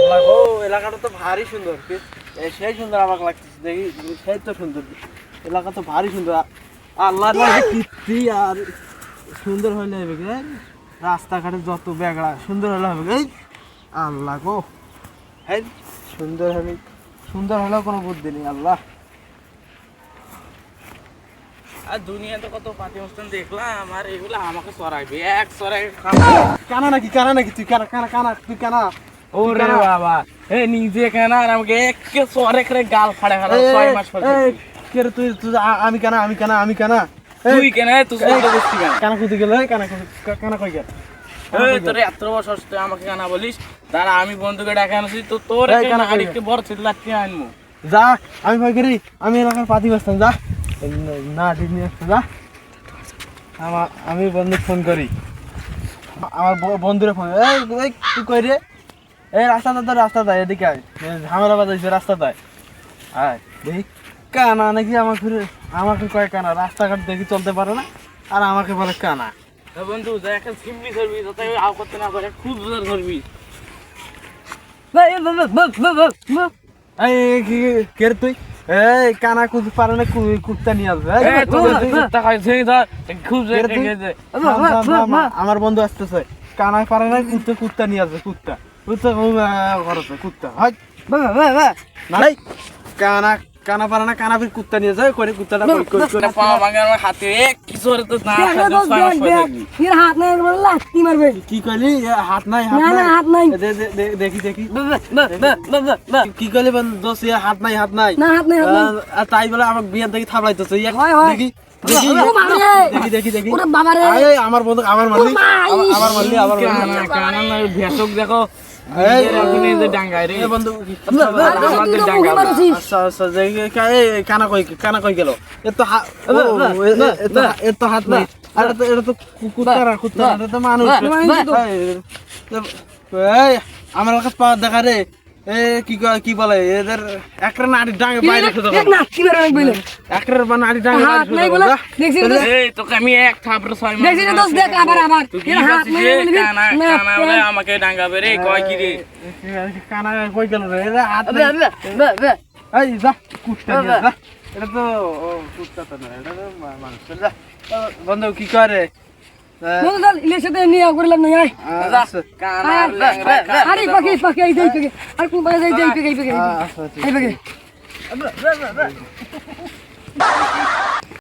আল্লাহ গো, এলাকাটা তো ভারী সুন্দর। সেই সুন্দর আমাকে লাগতেছে, দেখি সেই তো সুন্দর। এলাকা তো ভারী সুন্দর। আল্লাহ কীর্তি আর সুন্দর হইলে হবে গে, রাস্তাঘাটে যত বেগড়া সুন্দর হলে হবে গে। আল্লাহ গো, হ্যাঁ সুন্দর হলে, সুন্দর হলেও কোনো বুদ্ধি নেই। আল্লাহ, আর দুনিয়াতে কত পাতি অনুষ্ঠান দেখলাম, আর এগুলো আমাকে চড়াইবে, এক চড়াই কানা নাকি, কানা নাকি তুই? কানা কানা কানা তুই কানা? ওরে বাবা, এ নিজে কেন আর আমাকে একে চড়ে করে গাল ফাড়ে ফেলা 6 মাস পর কে রে তুই? তুই আমি কানা, আমি কানা, আমি কানা। তুই কেন তুই তো বুঝতি কেন কানা কুদি গেল, কানা কানা কই গেল? এই তোর এত বছর তুই আমাকে কেন বলিস? দাঁড়া, আমি বন্ধুকে ডাকা আনছি তো, তোর আরেকটু বড় চিল্লাচ্ছি আনবো। যা, আমি ভয় করি, আমি এলাকার পাতি বসতাম। যা না, ঠিক নিয়ে আসতে যা। আমি বন্ধুকে ফোন করি, আমার বন্ধুরে ফোন। এই তুই কই রে? এই রাস্তাটা এদিকে আয়, ঝামেলা বাজাইছে রাস্তাটায় আয়। দেখি কানা নাকি আমাকে কয় কানা। রাস্তাঘাট দেখি চলতে পারে না, আর আমাকে বলে কানা। বন্ধু যা একটা সিমলি ধরবি, তাই আও করতে না পারে, খুব জোর ধরবি। এই কে রে তুই? এই কানা কুদ পারে না, কুত্তা নিয়ে আসবে। খুব আমার বন্ধু আসতেছে, কানা পারে না, কুত্তা নিয়ে আসবে। কুত্তা কুত্তা ঘরছে, কুত্তা হয় নাই। কানা কানা পারে না, কানা ফির কুত্তা নিয়ে যায়। করে কুত্তাটা পাওয়া ভাঙে আমার হাতে কিছু তো না হাত নাই লাত্তি মারবে। কি কইলি? হাত নাই, হাত না, নাই, হাত নাই। দেখি কি কইলি? দোষ হাত নাই, হাত নাই। না, হাত নাই, হাত নাই। আর তাই বলে আমাকে বিয়ার দেখি থাবলাইতেছে। হয়, হয়। দেখি ও বাবারে। দেখি ওরে বাবারে। আমার বন্ধু আবার মারলি, আবার মারলি। কানা না ভেসক দেখো, ডাঙ্গায় রে বন্ধু। আচ্ছা আচ্ছা, কানা কই গেল? এর তো হাত নাই। আর এটা তো কুত্তা, এটা তো মানুষ। এই আমার কাছে পাওয়ার দেখা রে। এ কি বলে এদের একরা নাড়ি ডাঙ্গে বাইরে শুধু একরা নাড়ি ডাঙ্গে হাত নাই বলে দেখছিস তো? এই তোকে আমি এক থাপড়ে 6 মাস দেখছিস তো? দেখ আবার তুই হাত নাই বলে কানা বলে আমাকে ডাঙ্গাবে রে, কয় কি রে? কানা কই গেল রে? এরা হাত নাই। এই যা কুত্তা নিয়ে যা। এটা তো কুত্তা তো না, এটা তো মানুষ। যা বন্ধু কি করে? বল চল, ইলেকশনে নিয়ে করলাম না। আচ্ছা কানা আরে পাখি এই দেই পাখি। আর কোন পাখি এই দেই পাখি। এই পাখি।